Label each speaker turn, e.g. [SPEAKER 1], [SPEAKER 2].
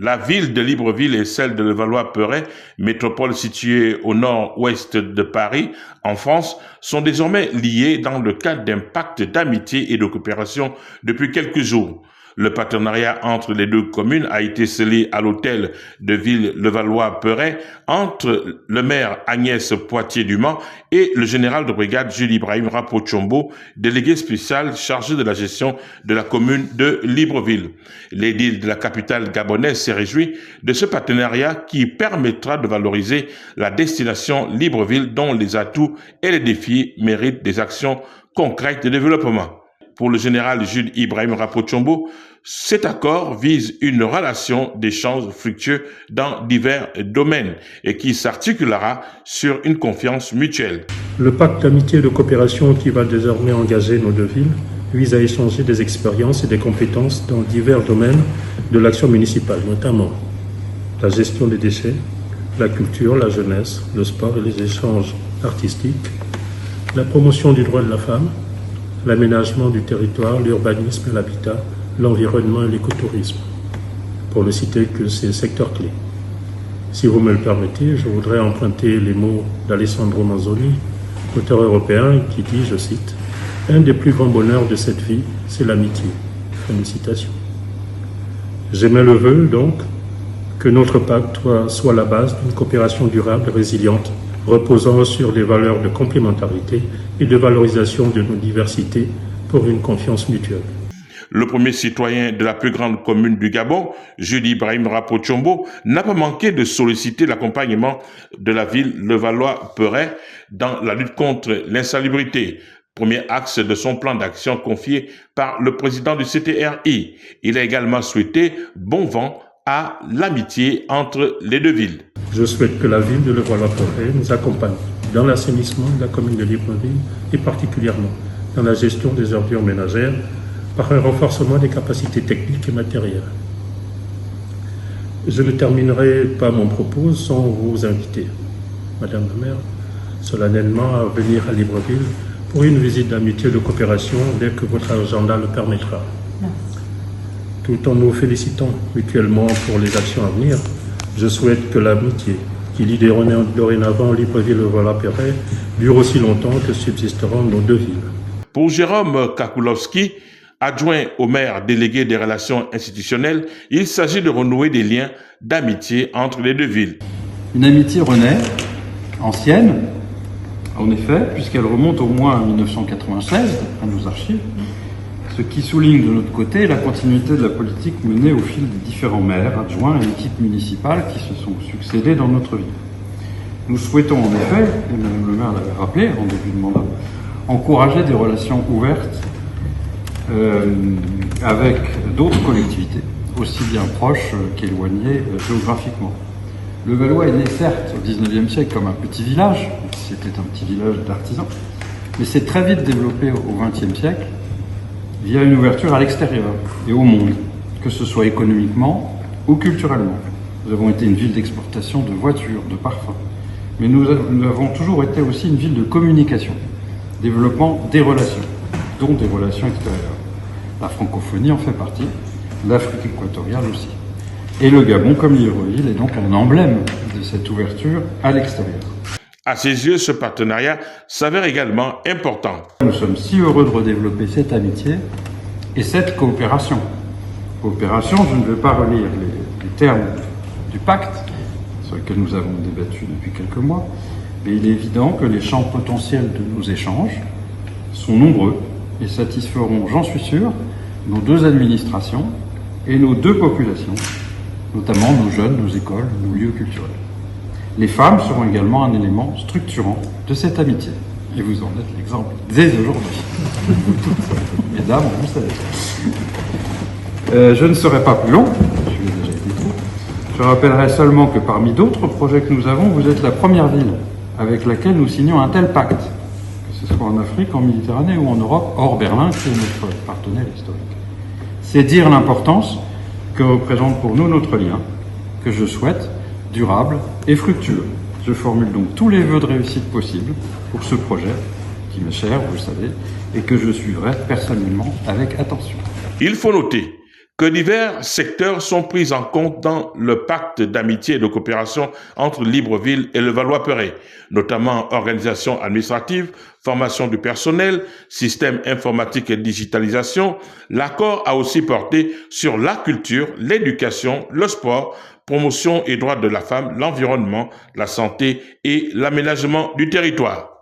[SPEAKER 1] La ville de Libreville et celle de Levallois-Perret, métropole située au nord-ouest de Paris, en France, sont désormais liées dans le cadre d'un pacte d'amitié et de coopération depuis quelques jours. Le partenariat entre les deux communes a été scellé à l'hôtel de ville Levallois-Perret entre le maire Agnès Poitier-Dumont et le général de brigade Jules Ibrahim Rapotchombo, délégué spécial chargé de la gestion de la commune de Libreville. L'édile de la capitale gabonaise s'est réjoui de ce partenariat qui permettra de valoriser la destination Libreville dont les atouts et les défis méritent des actions concrètes de développement. Pour le général Jules Ibrahim Rapotchombo, cet accord vise une relation d'échange fructueux dans divers domaines et qui s'articulera sur une confiance mutuelle.
[SPEAKER 2] Le pacte d'amitié et de coopération qui va désormais engager nos deux villes vise à échanger des expériences et des compétences dans divers domaines de l'action municipale, notamment la gestion des déchets, la culture, la jeunesse, le sport et les échanges artistiques, la promotion du droit de la femme, l'aménagement du territoire, l'urbanisme et l'habitat, l'environnement et l'écotourisme, pour ne citer que ces secteurs clés. Si vous me le permettez, je voudrais emprunter les mots d'Alessandro Manzoni, auteur européen, qui dit, je cite, « Un des plus grands bonheurs de cette vie, c'est l'amitié. » Fin de citation. J'émets le vœu, donc, que notre pacte soit la base d'une coopération durable et résiliente, reposant sur des valeurs de complémentarité et de valorisation de nos diversités pour une confiance mutuelle.
[SPEAKER 1] Le premier citoyen de la plus grande commune du Gabon, Jules Ibrahim Rapotchombo, n'a pas manqué de solliciter l'accompagnement de la ville Levallois-Perret dans la lutte contre l'insalubrité, premier axe de son plan d'action confié par le président du CTRI. Il a également souhaité bon vent à l'amitié entre les deux villes.
[SPEAKER 2] Je souhaite que la ville de Levallois-Perret nous accompagne dans l'assainissement de la commune de Libreville et particulièrement dans la gestion des ordures ménagères par un renforcement des capacités techniques et matérielles. Je ne terminerai pas mon propos sans vous inviter, Madame la maire, solennellement à venir à Libreville pour une visite d'amitié et de coopération dès que votre agenda le permettra. Merci. Tout en nous félicitant mutuellement pour les actions à venir, je souhaite que l'amitié qui lie dorénavant Libreville-Levallois-Perret dure aussi longtemps que subsisteront nos deux villes.
[SPEAKER 1] Pour Jérôme Kakulowski, adjoint au maire délégué des relations institutionnelles, il s'agit de renouer des liens d'amitié entre les deux villes.
[SPEAKER 3] Une amitié renaît, ancienne, en effet, puisqu'elle remonte au moins à 1996, d'après nos archives, ce qui souligne de notre côté la continuité de la politique menée au fil des différents maires, adjoints et équipes municipales qui se sont succédés dans notre ville. Nous souhaitons en effet, et Mme le maire l'avait rappelé en début de mandat, encourager des relations ouvertes avec d'autres collectivités, aussi bien proches qu'éloignées géographiquement. Levallois est né certes au XIXe siècle comme un petit village, c'était un petit village d'artisans, mais s'est très vite développé au XXe siècle via une ouverture à l'extérieur et au monde, que ce soit économiquement ou culturellement. Nous avons été une ville d'exportation de voitures, de parfums, mais nous avons toujours été aussi une ville de communication, développant des relations, dont des relations extérieures. La francophonie en fait partie, l'Afrique équatoriale aussi. Et le Gabon, comme Libreville, est donc un emblème de cette ouverture à l'extérieur.
[SPEAKER 1] À ses yeux, ce partenariat s'avère également important.
[SPEAKER 3] Nous sommes si heureux de redévelopper cette amitié et cette coopération. Coopération, je ne vais pas relire les termes du pacte, sur lequel nous avons débattu depuis quelques mois, mais il est évident que les champs potentiels de nos échanges sont nombreux et satisferont, j'en suis sûr, nos deux administrations et nos deux populations, notamment nos jeunes, nos écoles, nos lieux culturels. Les femmes seront également un élément structurant de cette amitié. Et vous en êtes l'exemple dès aujourd'hui. Mesdames, vous savez. Je ne serai pas plus long, je l'ai déjà été trop. Je rappellerai seulement que parmi d'autres projets que nous avons, vous êtes la première ville avec laquelle nous signons un tel pacte, que ce soit en Afrique, en Méditerranée ou en Europe, hors Berlin, qui est notre partenaire historique. C'est dire l'importance que représente pour nous notre lien, que je souhaite durable et fructueux. Je formule donc tous les vœux de réussite possibles pour ce projet, qui m'est cher, vous le savez, et que je suivrai personnellement avec attention.
[SPEAKER 1] Il faut noter que divers secteurs sont pris en compte dans le pacte d'amitié et de coopération entre Libreville et Levallois-Perret, notamment organisation administrative, formation du personnel, système informatique et digitalisation. L'accord a aussi porté sur la culture, l'éducation, le sport, promotion et droits de la femme, l'environnement, la santé et l'aménagement du territoire.